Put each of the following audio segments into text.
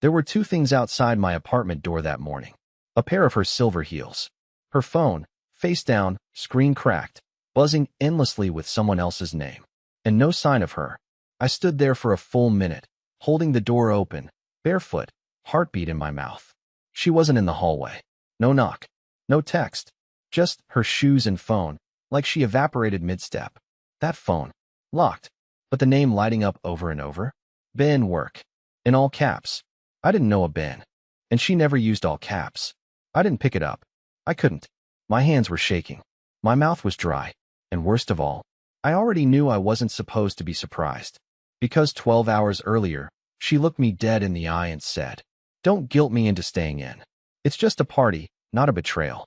There were two things outside my apartment door that morning. A pair of her silver heels. Her phone, face down, screen cracked, buzzing endlessly with someone else's name. And no sign of her. I stood there for a full minute, holding the door open, barefoot, heartbeat in my mouth. She wasn't in the hallway. No knock. No text. Just her shoes and phone, like she evaporated mid-step. That phone. Locked. But the name lighting up over and over? Ben Work. In all caps. I didn't know a Ben. And she never used all caps. I didn't pick it up. I couldn't. My hands were shaking. My mouth was dry. And worst of all, I already knew I wasn't supposed to be surprised. Because 12 hours earlier, she looked me dead in the eye and said, "Don't guilt me into staying in. It's just a party, not a betrayal."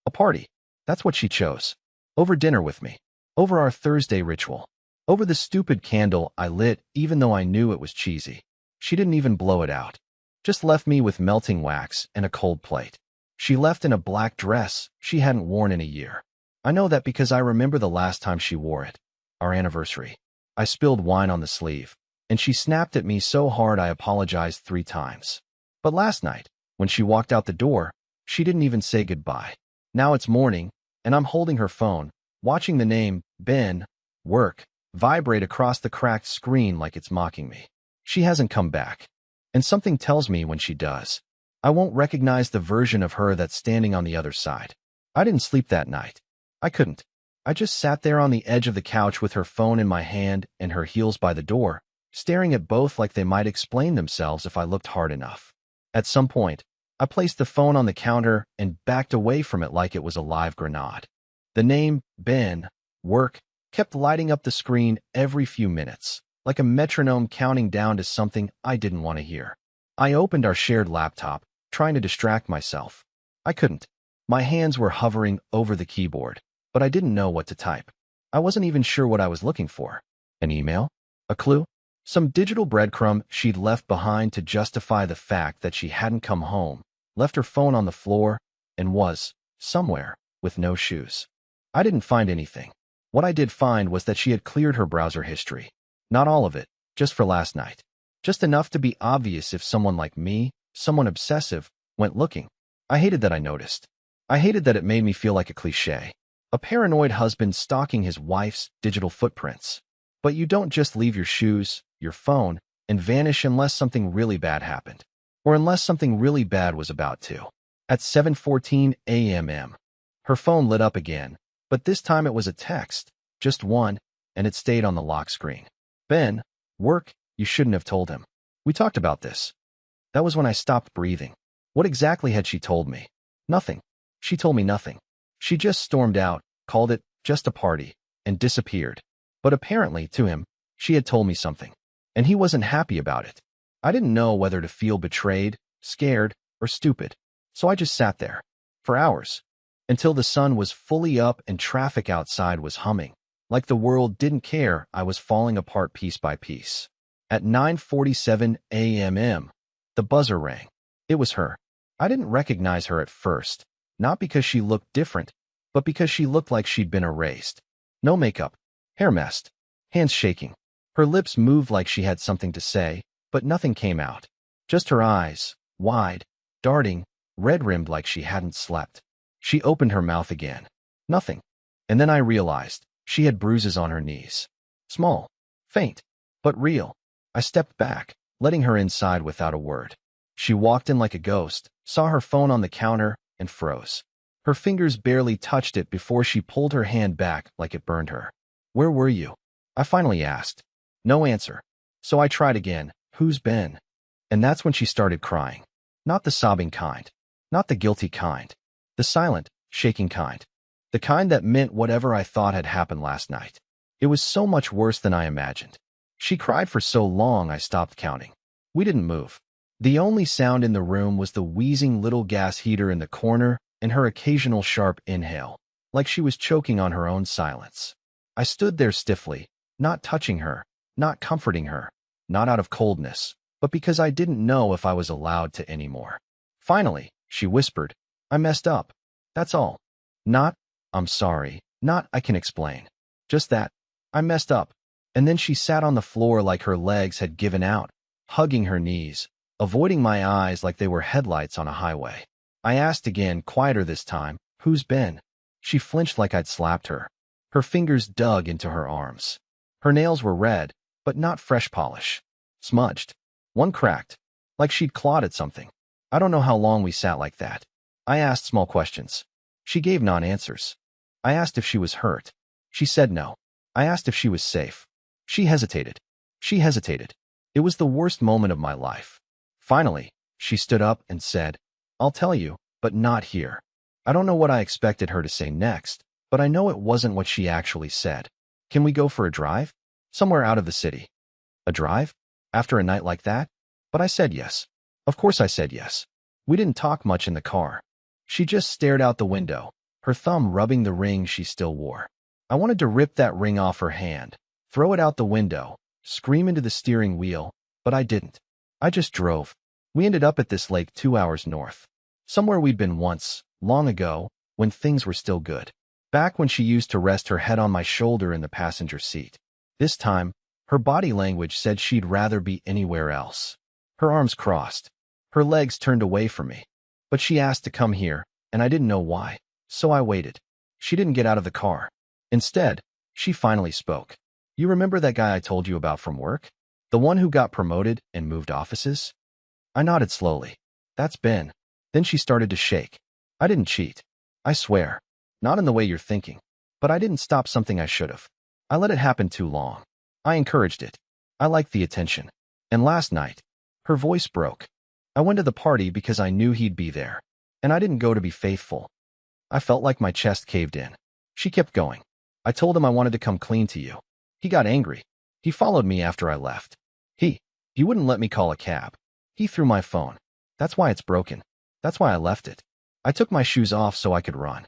A party. That's what she chose. Over dinner with me. Over our Thursday ritual. Over the stupid candle I lit even though I knew it was cheesy. She didn't even blow it out. Just left me with melting wax and a cold plate. She left in a black dress she hadn't worn in a year. I know that because I remember the last time she wore it. Our anniversary. I spilled wine on the sleeve, and she snapped at me so hard I apologized 3 times. But last night, when she walked out the door, she didn't even say goodbye. Now it's morning, and I'm holding her phone, watching the name, Ben, Work, vibrate across the cracked screen like it's mocking me. She hasn't come back. And something tells me when she does, I won't recognize the version of her that's standing on the other side. I didn't sleep that night. I couldn't. I just sat there on the edge of the couch with her phone in my hand and her heels by the door, staring at both like they might explain themselves if I looked hard enough. At some point, I placed the phone on the counter and backed away from it like it was a live grenade. The name, Ben, Work, kept lighting up the screen every few minutes, like a metronome counting down to something I didn't want to hear. I opened our shared laptop, trying to distract myself. I couldn't. My hands were hovering over the keyboard, but I didn't know what to type. I wasn't even sure what I was looking for. An email? A clue? Some digital breadcrumb she'd left behind to justify the fact that she hadn't come home, left her phone on the floor, and was, somewhere, with no shoes. I didn't find anything. What I did find was that she had cleared her browser history. Not all of it, just for last night. Just enough to be obvious if someone like me, someone obsessive, went looking. I hated that I noticed. I hated that it made me feel like a cliché. A paranoid husband stalking his wife's digital footprints. But you don't just leave your shoes, your phone, and vanish unless something really bad happened. Or unless something really bad was about to. At 7:14 a.m., her phone lit up again, but this time it was a text, just one, and it stayed on the lock screen. Ben, Work, you shouldn't have told him. We talked about this. That was when I stopped breathing. What exactly had she told me? Nothing. She told me nothing. She just stormed out, called it just a party, and disappeared. But apparently, to him, she had told me something. And he wasn't happy about it. I didn't know whether to feel betrayed, scared, or stupid. So I just sat there. For hours. Until the sun was fully up and traffic outside was humming. Like the world didn't care I was falling apart piece by piece. At 9:47 a.m., the buzzer rang. It was her. I didn't recognize her at first. Not because she looked different, but because she looked like she'd been erased. No makeup, hair messed, hands shaking. Her lips moved like she had something to say, but nothing came out. Just her eyes, wide, darting, red-rimmed like she hadn't slept. She opened her mouth again. Nothing. And then I realized she had bruises on her knees. Small, faint, but real. I stepped back, letting her inside without a word. She walked in like a ghost, saw her phone on the counter, and froze. Her fingers barely touched it before she pulled her hand back like it burned her. "Where were you?" I finally asked. No answer. So I tried again. "Who's Ben?" And that's when she started crying. Not the sobbing kind. Not the guilty kind. The silent, shaking kind. The kind that meant whatever I thought had happened last night. It was so much worse than I imagined. She cried for so long I stopped counting. We didn't move. The only sound in the room was the wheezing little gas heater in the corner and her occasional sharp inhale, like she was choking on her own silence. I stood there stiffly, not touching her, not comforting her, not out of coldness, but because I didn't know if I was allowed to anymore. Finally, she whispered, "I messed up. That's all. Not, I'm sorry, not I can explain. Just that, I messed up." And then she sat on the floor like her legs had given out, hugging her knees, avoiding my eyes like they were headlights on a highway. I asked again, quieter this time, "Who's been?" She flinched like I'd slapped her. Her fingers dug into her arms. Her nails were red, but not fresh polish. Smudged. One cracked, like she'd clawed at something. I don't know how long we sat like that. I asked small questions. She gave non-answers. I asked if she was hurt. She said no. I asked if she was safe. She hesitated. She hesitated. It was the worst moment of my life. Finally, she stood up and said, "I'll tell you, but not here." I don't know what I expected her to say next, but I know it wasn't what she actually said. "Can we go for a drive? Somewhere out of the city." A drive? After a night like that? But I said yes. Of course I said yes. We didn't talk much in the car. She just stared out the window, her thumb rubbing the ring she still wore. I wanted to rip that ring off her hand, throw it out the window, scream into the steering wheel, but I didn't. I just drove. We ended up at this lake 2 hours north. Somewhere we'd been once, long ago, when things were still good. Back when she used to rest her head on my shoulder in the passenger seat. This time, her body language said she'd rather be anywhere else. Her arms crossed. Her legs turned away from me. But she asked to come here, and I didn't know why. So I waited. She didn't get out of the car. Instead, she finally spoke. "You remember that guy I told you about from work? The one who got promoted and moved offices?" I nodded slowly. "That's Ben." Then she started to shake. "I didn't cheat. I swear. Not in the way you're thinking. But I didn't stop something I should have. I let it happen too long. I encouraged it. I liked the attention. And last night," her voice broke, "I went to the party because I knew he'd be there. And I didn't go to be faithful." I felt like my chest caved in. She kept going. "I told him I wanted to come clean to you. He got angry. He followed me after I left. He wouldn't let me call a cab. He threw my phone. That's why it's broken. That's why I left it. I took my shoes off so I could run.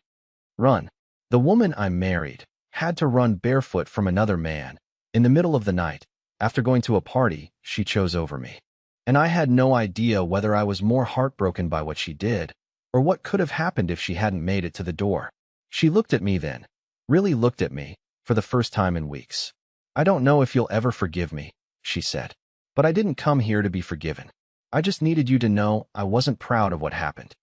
Run. The woman I married had to run barefoot from another man in the middle of the night after going to a party she chose over me. And I had no idea whether I was more heartbroken by what she did or what could have happened if she hadn't made it to the door. She looked at me then, really looked at me, for the first time in weeks. "I don't know if you'll ever forgive me," she said. "But I didn't come here to be forgiven. I just needed you to know I wasn't proud of what happened."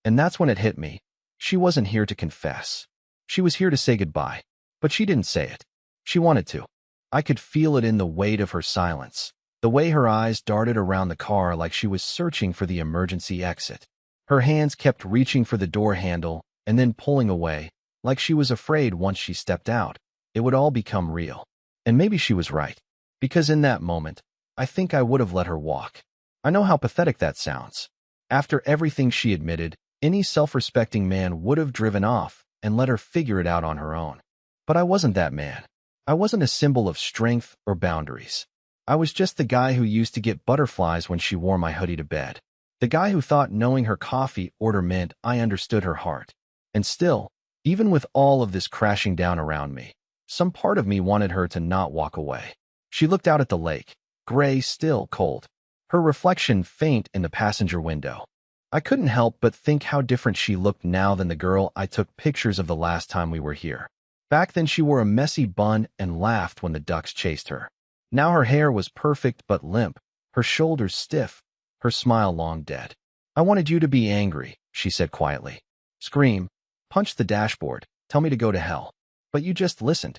And that's when it hit me. She wasn't here to confess. She was here to say goodbye. But she didn't say it. She wanted to. I could feel it in the weight of her silence, the way her eyes darted around the car like she was searching for the emergency exit. Her hands kept reaching for the door handle and then pulling away, like she was afraid once she stepped out, it would all become real. And maybe she was right, because in that moment, I think I would have let her walk. I know how pathetic that sounds. After everything she admitted, any self-respecting man would have driven off and let her figure it out on her own. But I wasn't that man. I wasn't a symbol of strength or boundaries. I was just the guy who used to get butterflies when she wore my hoodie to bed. The guy who thought knowing her coffee order meant I understood her heart. And still, even with all of this crashing down around me, some part of me wanted her to not walk away. She looked out at the lake, gray, still, cold. Her reflection faint in the passenger window. I couldn't help but think how different she looked now than the girl I took pictures of the last time we were here. Back then she wore a messy bun and laughed when the ducks chased her. Now her hair was perfect but limp, her shoulders stiff, her smile long dead. "I wanted you to be angry," she said quietly. "Scream, punch the dashboard, tell me to go to hell. But you just listened."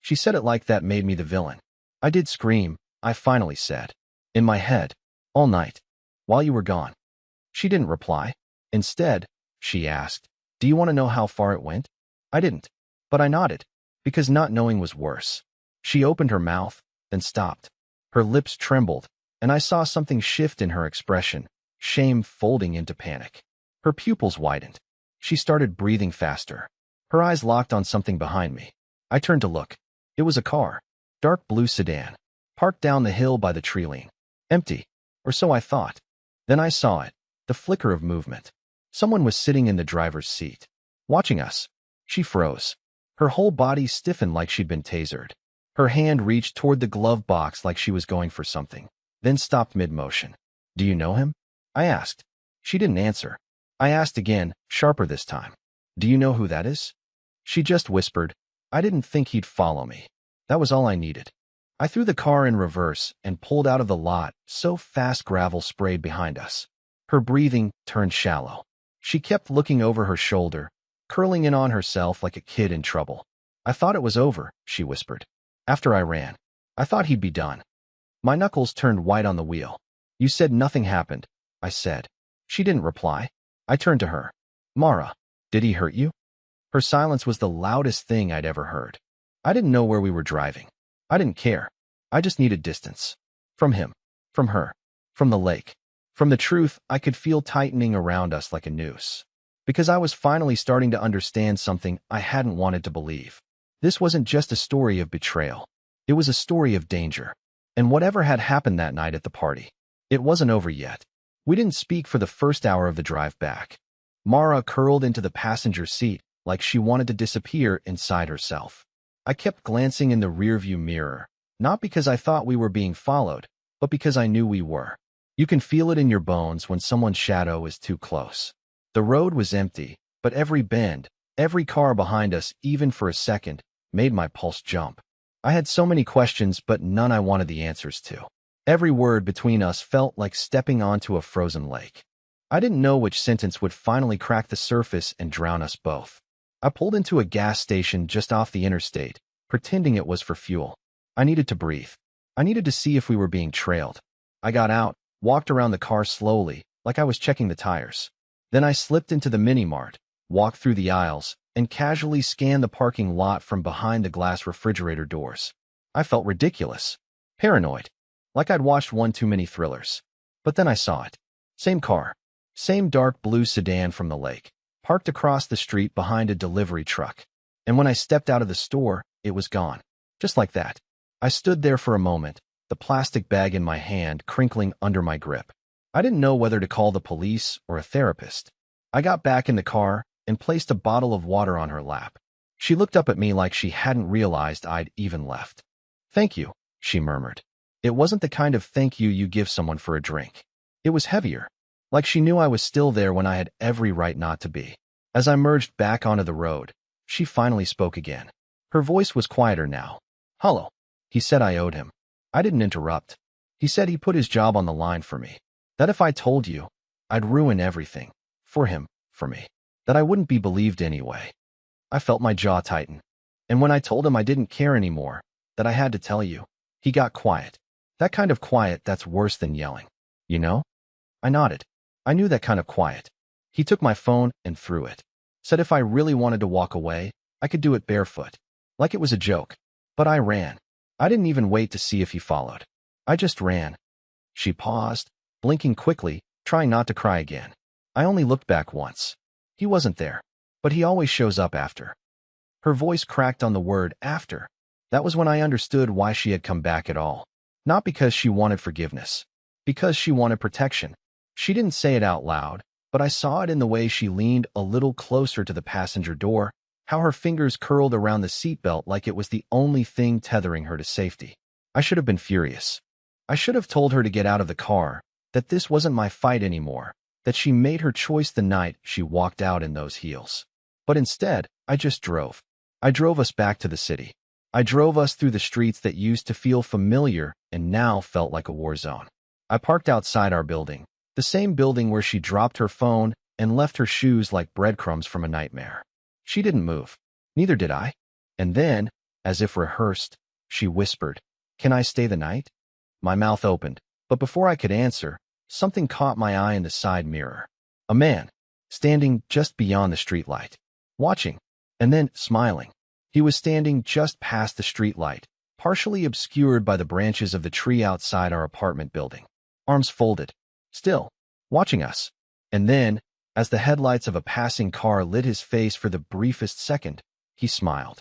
She said it like that made me the villain. "I did scream," I finally said. "In my head. All night. While you were gone." She didn't reply. Instead, she asked, "Do you want to know how far it went?" I didn't. But I nodded, because not knowing was worse. She opened her mouth, then stopped. Her lips trembled, and I saw something shift in her expression, shame folding into panic. Her pupils widened. She started breathing faster. Her eyes locked on something behind me. I turned to look. It was a car. Dark blue sedan. Parked down the hill by the tree line. Empty. Or so I thought. Then I saw it. The flicker of movement. Someone was sitting in the driver's seat. Watching us. She froze. Her whole body stiffened like she'd been tasered. Her hand reached toward the glove box like she was going for something, then stopped mid-motion. "Do you know him?" I asked. She didn't answer. I asked again, sharper this time. "Do you know who that is?" She just whispered, "I didn't think he'd follow me." That was all I needed. I threw the car in reverse and pulled out of the lot so fast gravel sprayed behind us. Her breathing turned shallow. She kept looking over her shoulder, curling in on herself like a kid in trouble. I thought it was over, she whispered. After I ran. I thought he'd be done. My knuckles turned white on the wheel. You said nothing happened, I said. She didn't reply. I turned to her. Mara, did he hurt you? Her silence was the loudest thing I'd ever heard. I didn't know where we were driving. I didn't care. I just needed distance. From him. From her. From the lake. From the truth I could feel tightening around us like a noose. Because I was finally starting to understand something I hadn't wanted to believe. This wasn't just a story of betrayal. It was a story of danger. And whatever had happened that night at the party, it wasn't over yet. We didn't speak for the first hour of the drive back. Mara curled into the passenger seat like she wanted to disappear inside herself. I kept glancing in the rearview mirror, not because I thought we were being followed, but because I knew we were. You can feel it in your bones when someone's shadow is too close. The road was empty, but every bend, every car behind us, even for a second, made my pulse jump. I had so many questions, but none I wanted the answers to. Every word between us felt like stepping onto a frozen lake. I didn't know which sentence would finally crack the surface and drown us both. I pulled into a gas station just off the interstate, pretending it was for fuel. I needed to breathe. I needed to see if we were being trailed. I got out, walked around the car slowly, like I was checking the tires. Then I slipped into the mini-mart, walked through the aisles, and casually scanned the parking lot from behind the glass refrigerator doors. I felt ridiculous, paranoid, like I'd watched one too many thrillers. But then I saw it. Same car, same dark blue sedan from the lake, parked across the street behind a delivery truck. And when I stepped out of the store, it was gone. Just like that. I stood there for a moment, the plastic bag in my hand crinkling under my grip. I didn't know whether to call the police or a therapist. I got back in the car and placed a bottle of water on her lap. She looked up at me like she hadn't realized I'd even left. Thank you, she murmured. It wasn't the kind of thank you give someone for a drink. It was heavier, like she knew I was still there when I had every right not to be. As I merged back onto the road, she finally spoke again. Her voice was quieter now. Hello, he said. I owed him. I didn't interrupt. He said he put his job on the line for me. That if I told you, I'd ruin everything. For him, for me. That I wouldn't be believed anyway. I felt my jaw tighten. And when I told him I didn't care anymore, that I had to tell you, he got quiet. That kind of quiet that's worse than yelling. You know? I nodded. I knew that kind of quiet. He took my phone and threw it. Said if I really wanted to walk away, I could do it barefoot. Like it was a joke. But I ran. I didn't even wait to see if he followed. I just ran. She paused, blinking quickly, trying not to cry again. I only looked back once. He wasn't there. But he always shows up after. Her voice cracked on the word after. That was when I understood why she had come back at all. Not because she wanted forgiveness. Because she wanted protection. She didn't say it out loud, but I saw it in the way she leaned a little closer to the passenger door, how her fingers curled around the seatbelt like it was the only thing tethering her to safety. I should have been furious. I should have told her to get out of the car, that this wasn't my fight anymore, that she made her choice the night she walked out in those heels. But instead, I just drove. I drove us back to the city. I drove us through the streets that used to feel familiar and now felt like a war zone. I parked outside our building, the same building where she dropped her phone and left her shoes like breadcrumbs from a nightmare. She didn't move. Neither did I. And then, as if rehearsed, she whispered, "Can I stay the night?" My mouth opened, but before I could answer, something caught my eye in the side mirror. A man, standing just beyond the streetlight, watching, and then smiling. He was standing just past the streetlight, partially obscured by the branches of the tree outside our apartment building. Arms folded, still, watching us. And then, as the headlights of a passing car lit his face for the briefest second, he smiled.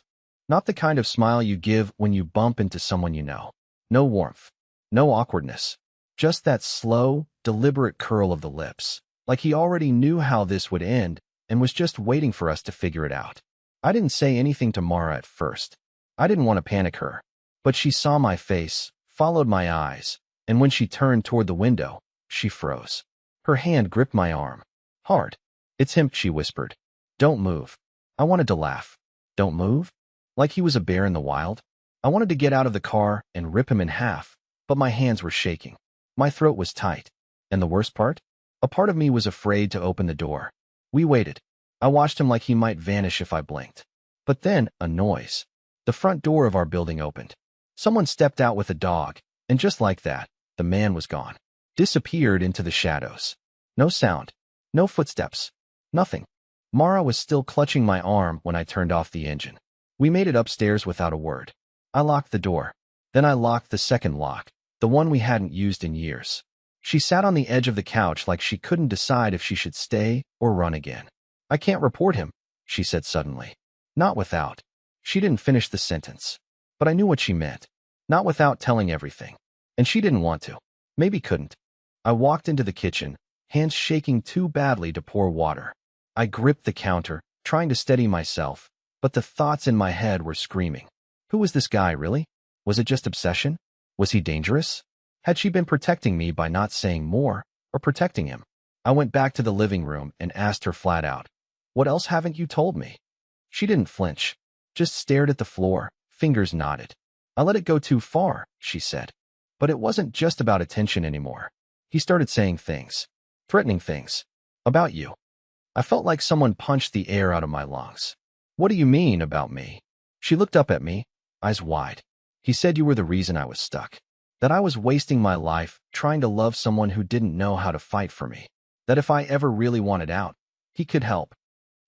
Not the kind of smile you give when you bump into someone you know. No warmth, no awkwardness. Just that slow, deliberate curl of the lips, like he already knew how this would end and was just waiting for us to figure it out. I didn't say anything to Mara at first. I didn't want to panic her. But she saw my face, followed my eyes, and when she turned toward the window, she froze. Her hand gripped my arm. Hard. "It's him," she whispered. "Don't move." I wanted to laugh. Don't move? Like he was a bear in the wild? I wanted to get out of the car and rip him in half, but my hands were shaking. My throat was tight. And the worst part? A part of me was afraid to open the door. We waited. I watched him like he might vanish if I blinked. But then, a noise. The front door of our building opened. Someone stepped out with a dog, and just like that, the man was gone. Disappeared into the shadows. No sound. No footsteps. Nothing. Mara was still clutching my arm when I turned off the engine. We made it upstairs without a word. I locked the door. Then I locked the second lock, the one we hadn't used in years. She sat on the edge of the couch like she couldn't decide if she should stay or run again. I can't report him, she said suddenly. Not without. She didn't finish the sentence. But I knew what she meant. Not without telling everything. And she didn't want to. Maybe couldn't. I walked into the kitchen, hands shaking too badly to pour water. I gripped the counter, trying to steady myself, but the thoughts in my head were screaming. Who was this guy, really? Was it just obsession? Was he dangerous? Had she been protecting me by not saying more, or protecting him? I went back to the living room and asked her flat out, "What else haven't you told me?" She didn't flinch, just stared at the floor, fingers knotted. "I let it go too far," she said. But it wasn't just about attention anymore. He started saying things, threatening things, about you. I felt like someone punched the air out of my lungs. "What do you mean about me?" She looked up at me, eyes wide. "He said you were the reason I was stuck. That I was wasting my life trying to love someone who didn't know how to fight for me. That if I ever really wanted out, he could help."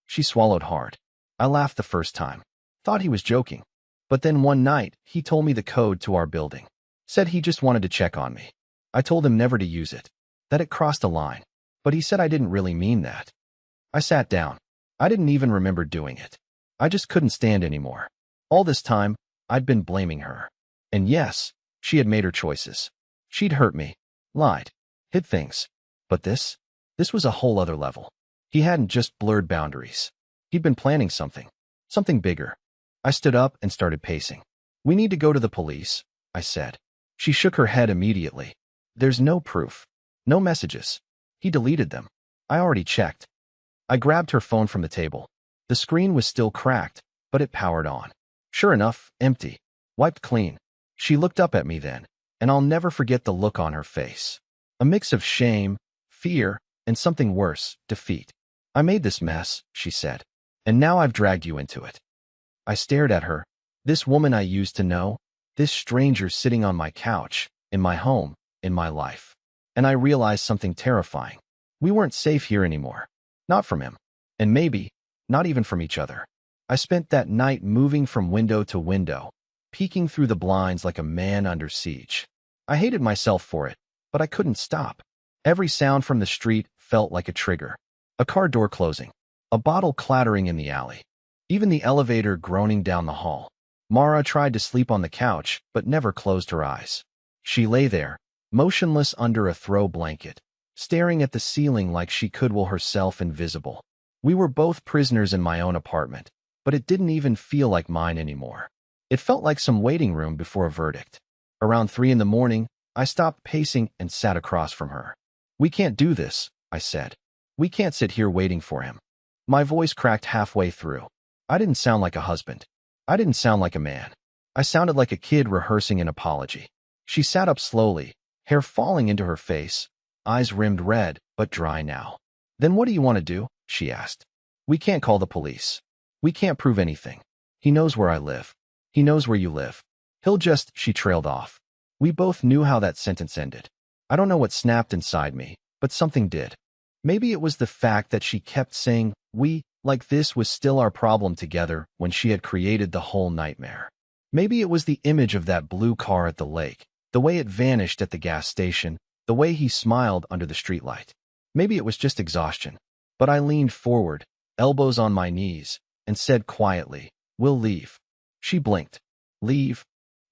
She swallowed hard. I laughed the first time. Thought he was joking. But then one night, he told me the code to our building. Said he just wanted to check on me. I told him never to use it. That it crossed a line. But he said I didn't really mean that. I sat down. I didn't even remember doing it. I just couldn't stand anymore. All this time, I'd been blaming her. And yes, she had made her choices. She'd hurt me, lied, hid things. But this was a whole other level. He hadn't just blurred boundaries. He'd been planning something bigger. I stood up and started pacing. "We need to go to the police," I said. She shook her head immediately. "There's no proof. No messages. He deleted them. I already checked." I grabbed her phone from the table. The screen was still cracked, but it powered on. Sure enough, empty. Wiped clean. She looked up at me then, and I'll never forget the look on her face. A mix of shame, fear, and something worse, defeat. "I made this mess," she said, "and now I've dragged you into it." I stared at her. This woman I used to know, this stranger sitting on my couch, in my home, in my life. And I realized something terrifying. We weren't safe here anymore. Not from him. And maybe, not even from each other. I spent that night moving from window to window, peeking through the blinds like a man under siege. I hated myself for it, but I couldn't stop. Every sound from the street felt like a trigger. A car door closing. A bottle clattering in the alley. Even the elevator groaning down the hall. Mara tried to sleep on the couch, but never closed her eyes. She lay there, motionless under a throw blanket, staring at the ceiling like she could will herself invisible. We were both prisoners in my own apartment, but it didn't even feel like mine anymore. It felt like some waiting room before a verdict. Around 3 a.m, I stopped pacing and sat across from her. "We can't do this," I said. "We can't sit here waiting for him." My voice cracked halfway through. I didn't sound like a husband. I didn't sound like a man. I sounded like a kid rehearsing an apology. She sat up slowly, hair falling into her face, eyes rimmed red, but dry now. "Then what do you want to do?" she asked. "We can't call the police. We can't prove anything. He knows where I live. He knows where you live. He'll just—" She trailed off. We both knew how that sentence ended. I don't know what snapped inside me, but something did. Maybe it was the fact that she kept saying, "we," like this was still our problem together when she had created the whole nightmare. Maybe it was the image of that blue car at the lake, the way it vanished at the gas station, the way he smiled under the streetlight. Maybe it was just exhaustion. But I leaned forward, elbows on my knees, and said quietly, "We'll leave." She blinked. "Leave?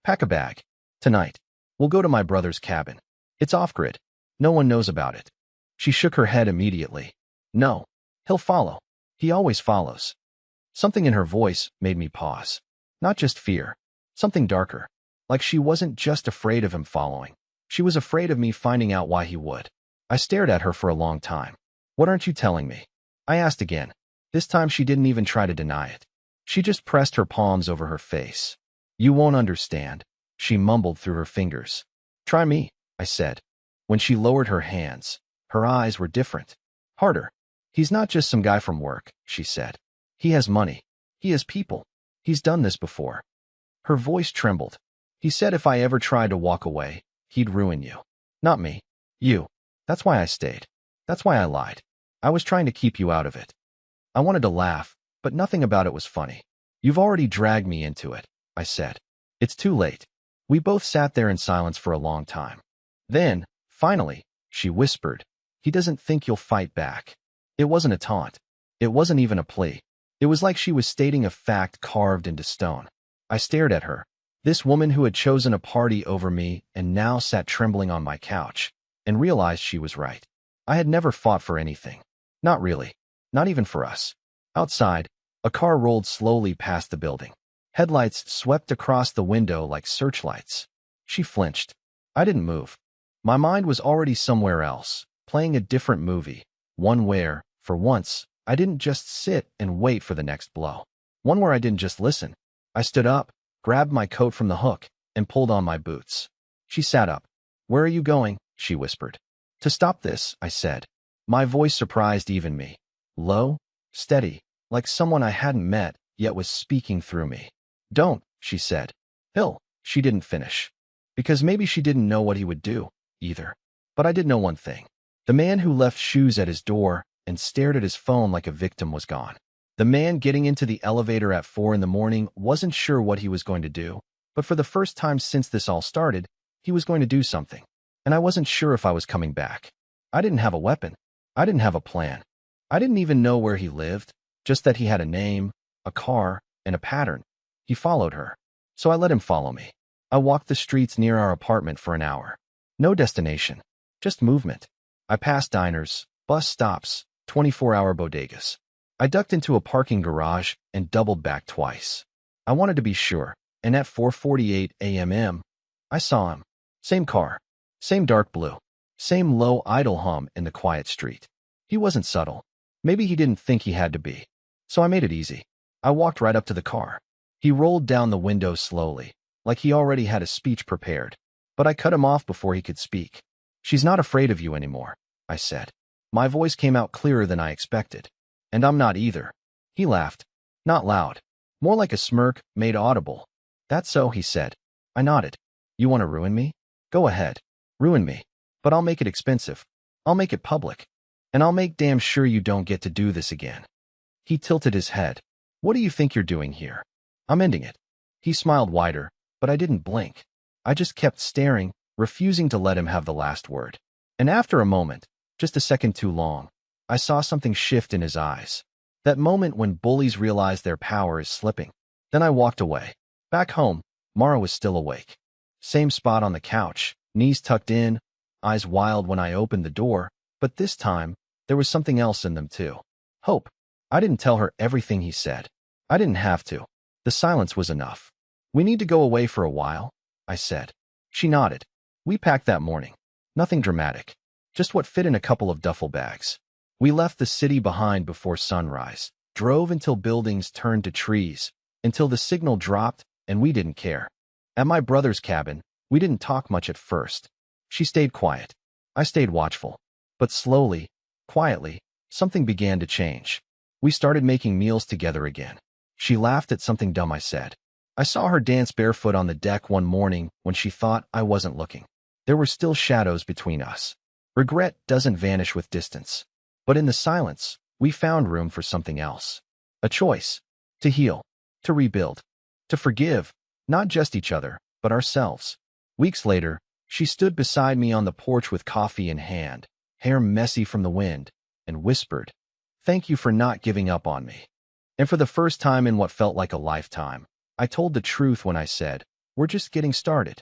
Pack a bag. Tonight. We'll go to my brother's cabin. It's off-grid. No one knows about it." She shook her head immediately. "No. He'll follow. He always follows." Something in her voice made me pause. Not just fear. Something darker. Like she wasn't just afraid of him following. She was afraid of me finding out why he would. I stared at her for a long time. "What aren't you telling me?" I asked again. This time she didn't even try to deny it. She just pressed her palms over her face. You won't understand, she mumbled through her fingers. Try me, I said. When she lowered her hands, her eyes were different. Harder. He's not just some guy from work, she said. He has money. He has people. He's done this before. Her voice trembled. He said if I ever tried to walk away, he'd ruin you. Not me. You. That's why I stayed. That's why I lied. I was trying to keep you out of it. I wanted to laugh, but nothing about it was funny. You've already dragged me into it, I said. It's too late. We both sat there in silence for a long time. Then, finally, she whispered, he doesn't think you'll fight back. It wasn't a taunt. It wasn't even a plea. It was like she was stating a fact carved into stone. I stared at her, this woman who had chosen a party over me and now sat trembling on my couch, and realized she was right. I had never fought for anything. Not really. Not even for us. Outside, a car rolled slowly past the building. Headlights swept across the window like searchlights. She flinched. I didn't move. My mind was already somewhere else, playing a different movie, one where, for once, I didn't just sit and wait for the next blow. One where I didn't just listen. I stood up, grabbed my coat from the hook, and pulled on my boots. She sat up. Where are you going? She whispered. To stop this, I said. My voice surprised even me. Low, steady, like someone I hadn't met, yet was speaking through me. Don't, she said. Hill, she didn't finish. Because maybe she didn't know what he would do, either. But I did know one thing. The man who left shoes at his door and stared at his phone like a victim was gone. The man getting into the elevator at 4 in the morning wasn't sure what he was going to do, but for the first time since this all started, he was going to do something. And I wasn't sure if I was coming back. I didn't have a weapon. I didn't have a plan. I didn't even know where he lived, just that he had a name, a car, and a pattern. He followed her. So I let him follow me. I walked the streets near our apartment for an hour. No destination, just movement. I passed diners, bus stops, 24-hour bodegas. I ducked into a parking garage and doubled back twice. I wanted to be sure, and at 4:48 a.m. I saw him. Same car, same dark blue, same low idle hum in the quiet street. He wasn't subtle. Maybe he didn't think he had to be. So I made it easy. I walked right up to the car. He rolled down the window slowly, like he already had a speech prepared. But I cut him off before he could speak. She's not afraid of you anymore, I said. My voice came out clearer than I expected. And I'm not either. He laughed. Not loud. More like a smirk made audible. That's so, he said. I nodded. You want to ruin me? Go ahead. Ruin me. But I'll make it expensive. I'll make it public. And I'll make damn sure you don't get to do this again. He tilted his head. What do you think you're doing here? I'm ending it. He smiled wider, but I didn't blink. I just kept staring, refusing to let him have the last word. And after a moment, just a second too long, I saw something shift in his eyes. That moment when bullies realize their power is slipping. Then I walked away. Back home, Mara was still awake. Same spot on the couch, knees tucked in, eyes wild when I opened the door, but this time, there was something else in them too. Hope. I didn't tell her everything he said. I didn't have to. The silence was enough. We need to go away for a while, I said. She nodded. We packed that morning. Nothing dramatic. Just what fit in a couple of duffel bags. We left the city behind before sunrise, drove until buildings turned to trees, until the signal dropped and we didn't care. At my brother's cabin, we didn't talk much at first. She stayed quiet. I stayed watchful. But slowly, quietly, something began to change. We started making meals together again. She laughed at something dumb I said. I saw her dance barefoot on the deck one morning when she thought I wasn't looking. There were still shadows between us. Regret doesn't vanish with distance. But in the silence, we found room for something else. A choice. To heal. To rebuild. To forgive. Not just each other, but ourselves. Weeks later, she stood beside me on the porch with coffee in hand, hair messy from the wind, and whispered, "Thank you for not giving up on me." And for the first time in what felt like a lifetime, I told the truth when I said, "We're just getting started."